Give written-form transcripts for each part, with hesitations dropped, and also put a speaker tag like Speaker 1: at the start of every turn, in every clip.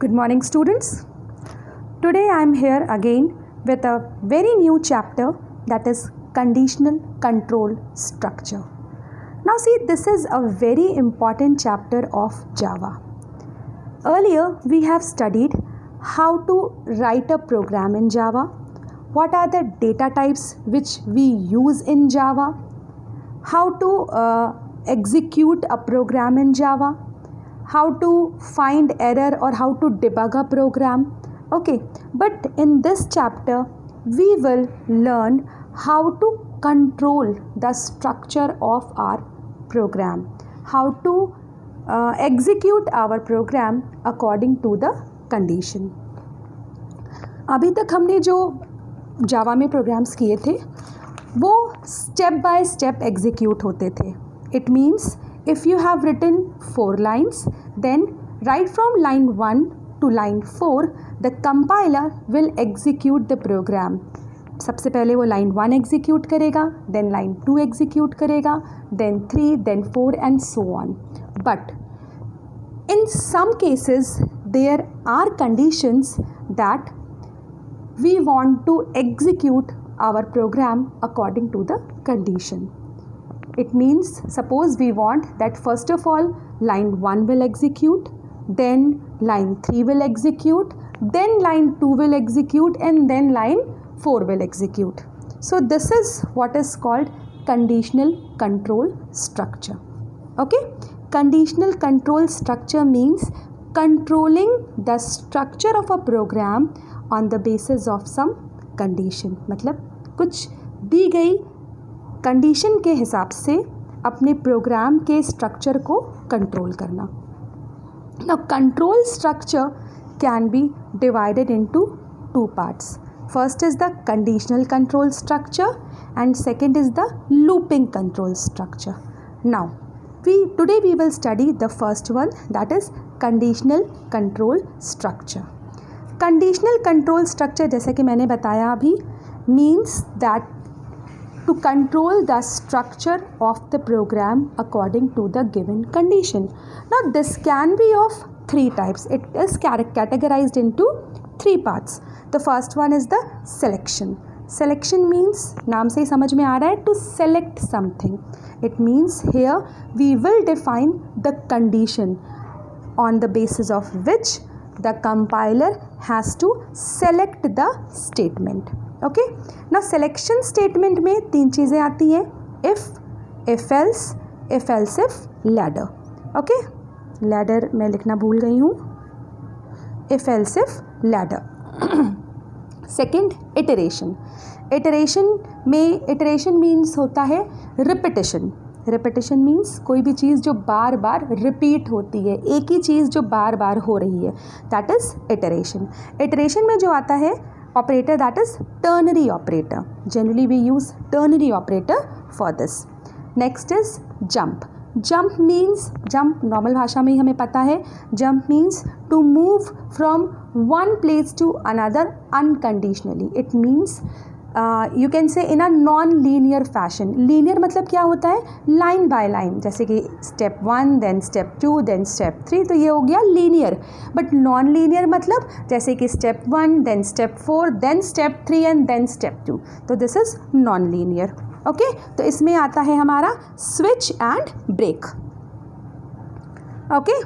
Speaker 1: Good morning, students. Today I am here again with a very new chapter, that is conditional control structure. Now see, this is a very important chapter of Java. Earlier we have studied how to write a program in Java, what are the data types which we use in Java, how to execute a program in Java, how to find error or how to debug a program. Okay, but in this chapter we will learn how to control the structure of our program, how to execute our program according to the condition. अभी तक हमने जो जावा में programmes किए थे वो step by step execute होते थे. It means if you have written 4 lines, then right from line 1 to line 4 the compiler will execute the program. सबसे पहले वो line 1 execute करेगा, then line 2 execute करेगा, then 3, then 4 and so on. But in some cases there are conditions that we want to execute our program according to the condition. It means suppose we want that first of all line 1 will execute, then line 3 will execute, then line 2 will execute and then line 4 will execute. So this is what is called conditional control structure. Okay, conditional control structure means controlling the structure of a program on the basis of some condition. मतलब कुछ दी गई condition के हिसाब से अपने programme के structure को control करना. Now control structure can be divided into 2 parts. First is the conditional control structure and second is the looping control structure. Now today we will study the first one, that is conditional control structure. Conditional control structure जैसे कि मैंने बताया अभी means that to control the structure of the program according to the given condition. Now this can be of 3 types. It is categorized into 3 parts. The first one is the selection. Selection means नाम से ही समझ में आ रहा है to select something. It means here we will define the condition on the basis of which the compiler has to select the statement. Okay, ना selection statement में 3 चीज़ें आती हैं, if else if, ladder. Okay, ladder मैं लिखना भूल गई हूँ, if else if, ladder. Second iteration. Iteration means होता है रिपीटिशन. रिपीटिशन मीन्स कोई भी चीज़ जो बार बार रिपीट होती है, एक ही चीज़ जो बार बार हो रही है, दैट इज़ इटरेशन. इटरेशन में जो आता है operator, that is ternary operator. Generally we use ternary operator for this. Next is jump. Jump means, jump normal भाषा में ही हमें पता है, jump means to move from one place to another unconditionally. It means you can say in a non-linear fashion. Linear मतलब क्या होता है, line by line, जैसे कि step 1 then step 2 then step 3, तो ये हो गया linear. But non-linear मतलब जैसे कि step 1 then step 4 then step 3 and then step 2, तो this is non-linear. Okay, तो इसमें आता है हमारा switch and break. Okay,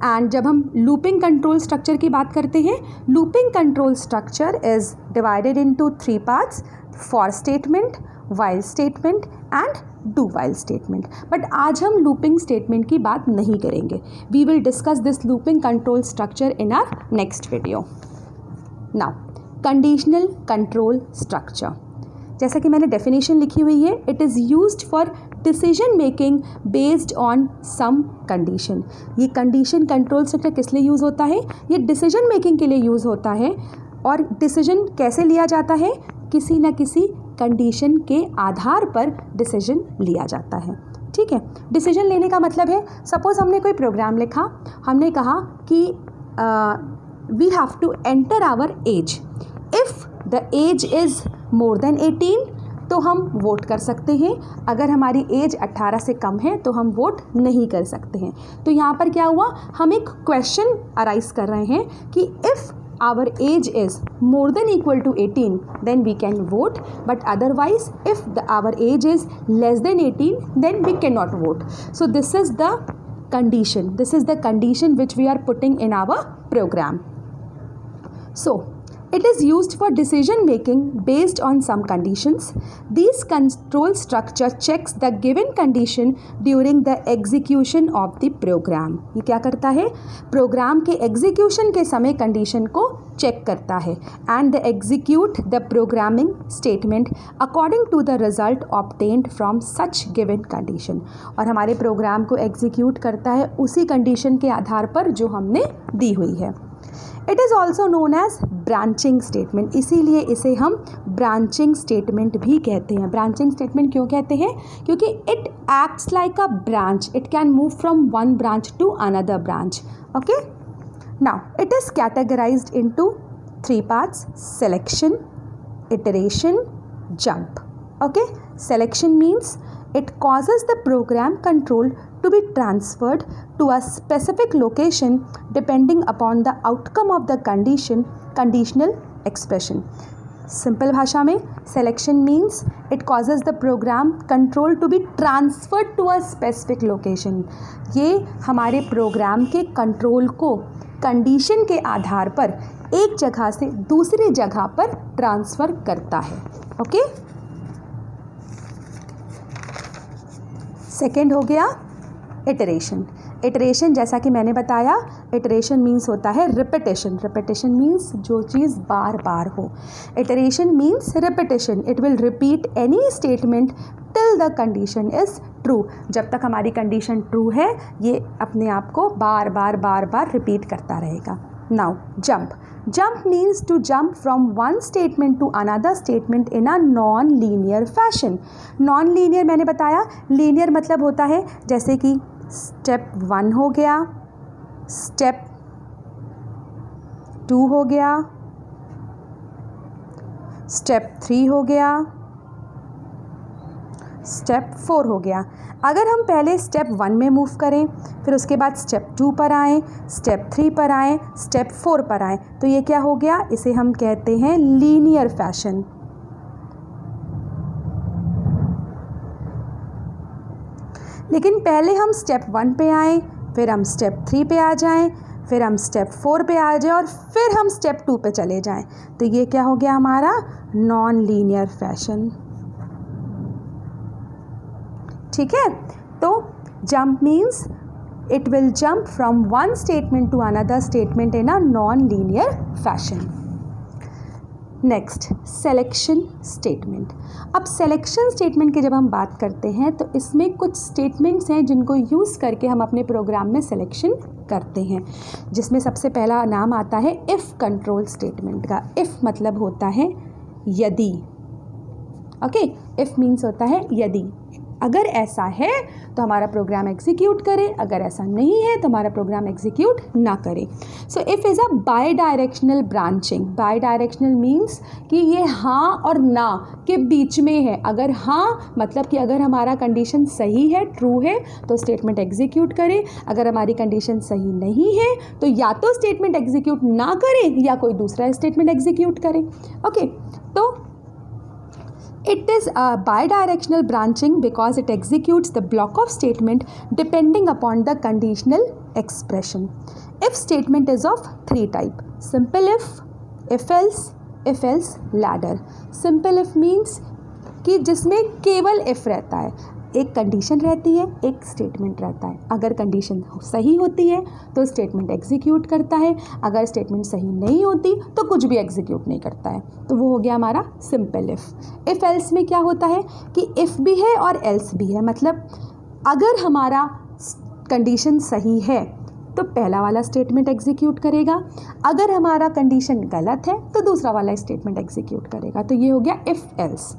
Speaker 1: and जब हम लूपिंग कंट्रोल स्ट्रक्चर की बात करते हैं, looping control structure is divided into 3 parts, for statement, while statement and do while statement. But आज हम लूपिंग स्टेटमेंट की बात नहीं करेंगे. We will discuss this looping control structure in our next video. Now conditional control structure, जैसा कि मैंने definition लिखी हुई है, it is used for decision making based on some condition. ये कंडीशन कंट्रोल स्ट्रक्चर किस लिए यूज़ होता है, ये डिसीजन मेकिंग के लिए यूज़ होता है. और डिसीजन कैसे लिया जाता है, किसी न किसी कंडीशन के आधार पर डिसीजन लिया जाता है. ठीक है, डिसीजन लेने का मतलब है, सपोज़ हमने कोई प्रोग्राम लिखा, हमने कहा कि we have to enter our age. If the age is more than 18, तो हम वोट कर सकते हैं, अगर हमारी एज 18 से कम है तो हम वोट नहीं कर सकते हैं। तो यहाँ पर क्या हुआ, हम एक क्वेश्चन अराइज कर रहे हैं कि if our age is more than equal to 18 then we can vote, but otherwise if our age is less than 18 then we cannot vote. So this is the condition which we are putting in our program. So it is used for decision making based on some conditions. These control structure checks the given condition during the execution of the program. ये क्या करता है, programme के execution के समय condition को check करता है and they execute the programming statement according to the result obtained from such given condition. और हमारे प्रोग्राम को एग्जीक्यूट करता है उसी कंडीशन के आधार पर जो हमने दी हुई है। It is also known as branching statement, इसीलिए इसे हम ब्रांचिंग स्टेटमेंट भी कहते हैं। ब्रांचिंग स्टेटमेंट क्यों कहते हैं, क्योंकि it acts like a branch, it can move from one branch to another branch. Okay, now it is categorized into 3 parts: selection, iteration, jump. Okay, selection means it causes the program control to be transferred to a specific location depending upon the outcome of the conditional expression. Simple भाषा में selection means it causes the program control to be transferred to a specific location. ये हमारे programme के control को condition के आधार पर एक जगह से दूसरी जगह पर ट्रांसफ़र करता है। ओके, सेकेंड हो गया इटरेशन। इटरेशन जैसा कि मैंने बताया, इटरेशन मीन्स होता है रिपीटेशन। रिपीटेशन मीन्स जो चीज़ बार बार हो। Iteration means repetition, it will repeat any statement till the condition is true. जब तक हमारी कंडीशन ट्रू है ये अपने आप को बार बार रिपीट करता रहेगा। Now jump. Jump means to jump from one statement to another statement in a non linear fashion. Non linear मैंने बताया, लीनियर मतलब होता है जैसे कि स्टेप 1 हो गया, स्टेप 2 हो गया, स्टेप 3 हो गया, स्टेप 4 हो गया। अगर हम पहले स्टेप 1 में मूव करें, फिर उसके बाद स्टेप 2 पर आएँ, स्टेप 3 पर आएँ, स्टेप 4 पर आएँ, तो ये क्या हो गया, इसे हम कहते हैं लीनियर फैशन। लेकिन पहले हम स्टेप 1 पे आएँ, फिर हम स्टेप 3 पे आ जाएँ, फिर हम स्टेप 4 पे आ जाएँ और फिर हम स्टेप 2 पे चले जाएँ, तो ये क्या हो गया हमारा नॉन लीनियर फैशन। ठीक है, तो jump means it will jump from one statement to another statement in a non linear fashion. Next, selection statement. अब सेलेक्शन स्टेटमेंट की जब हम बात करते हैं तो इसमें कुछ स्टेटमेंट्स हैं जिनको यूज़ करके हम अपने प्रोग्राम में सिलेक्शन करते हैं, जिसमें सबसे पहला नाम आता है इफ़ कंट्रोल स्टेटमेंट का। इफ़ मतलब होता है यदि। ओके, इफ़ मीन्स होता है यदि, अगर ऐसा है तो हमारा प्रोग्राम एग्जीक्यूट करे, अगर ऐसा नहीं है तो हमारा प्रोग्राम एग्जीक्यूट ना करे। So if is a by directional branching. By directional means कि ये हाँ और ना के बीच में है। अगर हाँ मतलब कि अगर हमारा कंडीशन सही है, ट्रू है, तो स्टेटमेंट एग्जीक्यूट करे। अगर हमारी कंडीशन सही नहीं है तो या तो स्टेटमेंट एग्जीक्यूट ना करे या कोई दूसरा स्टेटमेंट एग्जीक्यूट करे। ओके, तो it is a bidirectional branching because it executes the block of statement depending upon the conditional expression. If statement is of 3 type: simple if else, ladder. Simple if means कि जिसमें केवल if रहता है, एक condition रहती है, एक statement रहता है। अगर कंडीशन सही होती है तो स्टेटमेंट एग्जीक्यूट करता है, अगर स्टेटमेंट सही नहीं होती तो कुछ भी एग्जीक्यूट नहीं करता है। तो वो हो गया हमारा सिंपल इफ़। इफ़ एल्स में क्या होता है कि इफ़ भी है और एल्स भी है, मतलब अगर हमारा कंडीशन सही है तो पहला वाला स्टेटमेंट एग्जीक्यूट करेगा, अगर हमारा कंडीशन गलत है तो दूसरा वाला स्टेटमेंट एग्जीक्यूट करेगा। तो ये हो गया if else.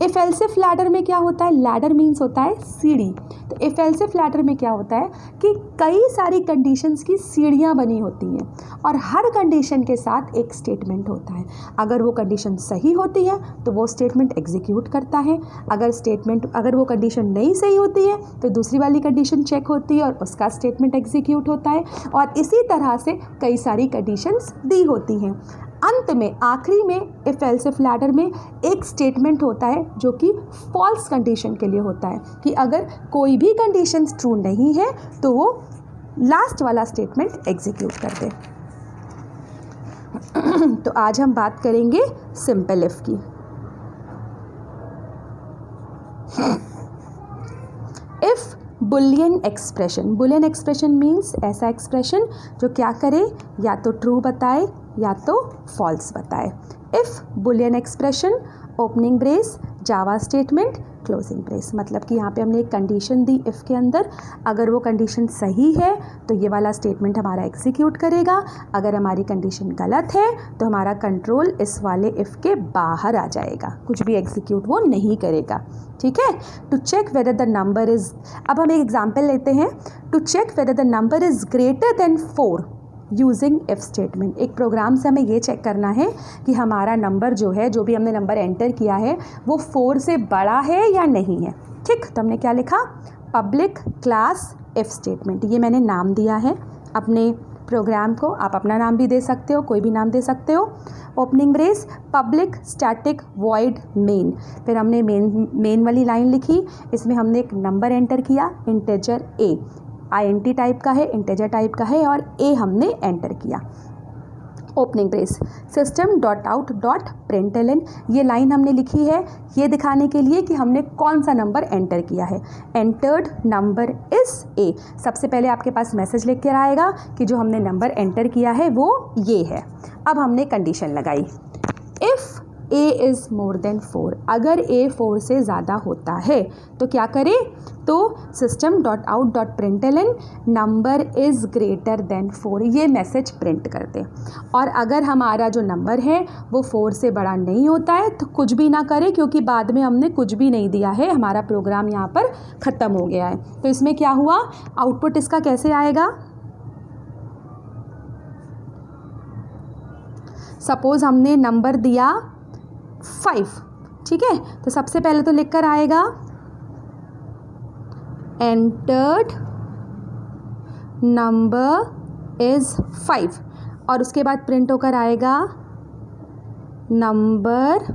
Speaker 1: If else if ladder में क्या होता है, लैडर मीन्स होता है सीढ़ी, तो इफ एल्सिफ लैडर में क्या होता है कि कई सारी कंडीशंस की सीढ़ियाँ बनी होती हैं और हर कंडीशन के साथ एक स्टेटमेंट होता है। अगर वो कंडीशन सही होती है तो वो स्टेटमेंट एग्जीक्यूट करता है, अगर वो कंडीशन नहीं सही होती है तो दूसरी वाली कंडीशन चेक होती है और उसका स्टेटमेंट एग्जीक्यूट होता है, और इसी तरह से कई सारी कंडीशंस दी होती हैं। अंत में आखिरी में इफ एल्सिफ लैडर में एक स्टेटमेंट होता है जो कि फॉल्स कंडीशन के लिए होता है, कि अगर कोई भी कंडीशन ट्रू नहीं है तो वो लास्ट वाला स्टेटमेंट एग्जीक्यूट कर दे। तो आज हम बात करेंगे सिंपल इफ की। इफ बुलियन एक्सप्रेशन मीन्स ऐसा एक्सप्रेशन जो क्या करे, या तो ट्रू बताए या तो फॉल्स बताए। If Boolean expression, opening brace, Java statement, closing brace, मतलब कि यहाँ पे हमने एक कंडीशन दी इफ़ के अंदर, अगर वो कंडीशन सही है तो ये वाला स्टेटमेंट हमारा एग्जीक्यूट करेगा, अगर हमारी कंडीशन गलत है तो हमारा कंट्रोल इस वाले इफ़ के बाहर आ जाएगा, कुछ भी एग्जीक्यूट वो नहीं करेगा। ठीक है, to check whether the number is, अब हम एक एग्जाम्पल लेते हैं, to check whether the number is greater than 4 using if statement. एक प्रोग्राम से हमें ये चेक करना है कि हमारा नंबर जो है, जो भी हमने नंबर एंटर किया है वो 4 से बड़ा है या नहीं है। ठीक, तो हमने क्या लिखा, पब्लिक क्लास इफ स्टेटमेंट, ये मैंने नाम दिया है अपने प्रोग्राम को, आप अपना नाम भी दे सकते हो, कोई भी नाम दे सकते हो। Opening brace, public static void main, फिर हमने मेन वाली लाइन लिखी, इसमें हमने एक नंबर एंटर किया, इंटीजर ए, INT टाइप का है, इंटीजर टाइप का है, और ए हमने एंटर किया। Opening brace, system dot out dot println, ये लाइन हमने लिखी है ये दिखाने के लिए कि हमने कौन सा नंबर एंटर किया है। एंटर्ड नंबर इज़ ए, सबसे पहले आपके पास मैसेज लिख कर आएगा कि जो हमने नंबर एंटर किया है वो ये है। अब हमने कंडीशन लगाई, if a is more then 4, अगर a 4 से ज़्यादा होता है तो क्या करें, तो system dot out dot println number is greater than 4, ये मैसेज प्रिंट कर दे। और अगर हमारा जो नंबर है वो 4 से बड़ा नहीं होता है तो कुछ भी ना करें, क्योंकि बाद में हमने कुछ भी नहीं दिया है, हमारा प्रोग्राम यहाँ पर ख़त्म हो गया है। तो इसमें क्या हुआ, आउटपुट इसका कैसे आएगा, सपोज़ हमने नंबर दिया 5, ठीक है, तो सबसे पहले तो लिख कर आएगा एंटर्ड नंबर इज़ 5, और उसके बाद प्रिंट होकर आएगा number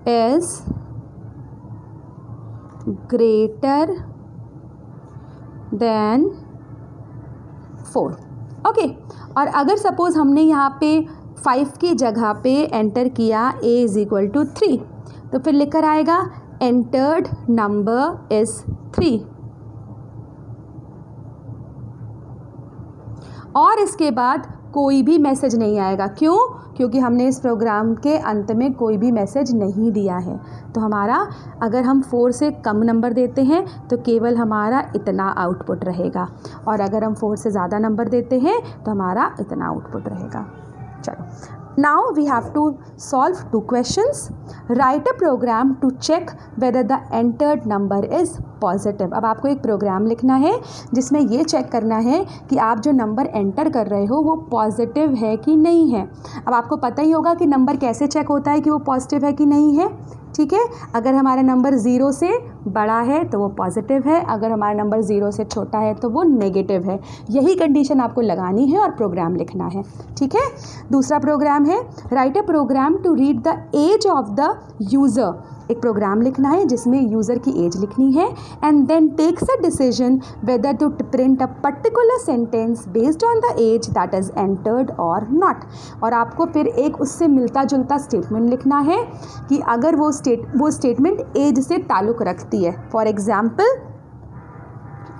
Speaker 1: is greater than 4। Okay, और अगर सपोज़ हमने यहाँ पे 5 की जगह पे एंटर किया a इज़ इक्वल टू 3, तो फिर लिख कर आएगा एंटर्ड नंबर इज़ 3, और इसके बाद कोई भी मैसेज नहीं आएगा। क्यों, क्योंकि हमने इस प्रोग्राम के अंत में कोई भी मैसेज नहीं दिया है। तो हमारा, अगर हम 4 से कम नंबर देते हैं तो केवल हमारा इतना आउटपुट रहेगा, और अगर हम 4 से ज़्यादा नंबर देते हैं तो हमारा इतना आउटपुट रहेगा। चलो, now we have to solve 2 questions. Write a program to check whether the entered number is positive. अब आपको एक प्रोग्राम लिखना है जिसमें ये चेक करना है कि आप जो नंबर एंटर कर रहे हो वो पॉजिटिव है कि नहीं है। अब आपको पता ही होगा कि नंबर कैसे चेक होता है कि वो पॉजिटिव है कि नहीं है। ठीक है, अगर हमारा नंबर 0 से बड़ा है तो वो पॉजिटिव है, अगर हमारा नंबर 0 से छोटा है तो वो नेगेटिव है। यही कंडीशन आपको लगानी है और प्रोग्राम लिखना है। ठीक है, दूसरा प्रोग्राम है, write a program to read the age of the user. एक प्रोग्राम लिखना है जिसमें यूज़र की एज लिखनी है, and then takes a decision whether to print a particular sentence based on the age that is entered और not. और आपको फिर एक उससे मिलता जुलता स्टेटमेंट लिखना है कि अगर वो स्टेटमेंट एज से ताल्लुक़ रखती है। फॉर एग्ज़ाम्पल,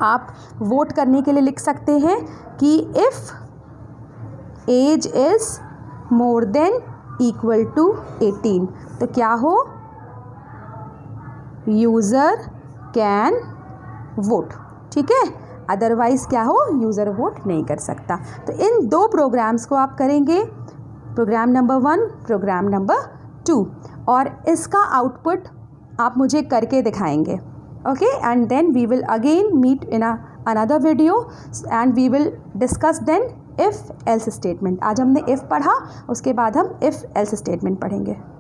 Speaker 1: आप वोट करने के लिए लिख सकते हैं कि if age is more than equal to 18, तो क्या हो, यूज़र कैन वोट। ठीक है, अदरवाइज़ क्या हो, यूज़र वोट नहीं कर सकता। तो इन 2 प्रोग्राम्स को आप करेंगे, प्रोग्राम नंबर 1, प्रोग्राम नंबर 2, और इसका आउटपुट आप मुझे करके दिखाएंगे. Okay, and then we will again meet in another video and we will discuss then if else statement. आज हमने if पढ़ा, उसके बाद हम if else statement पढ़ेंगे.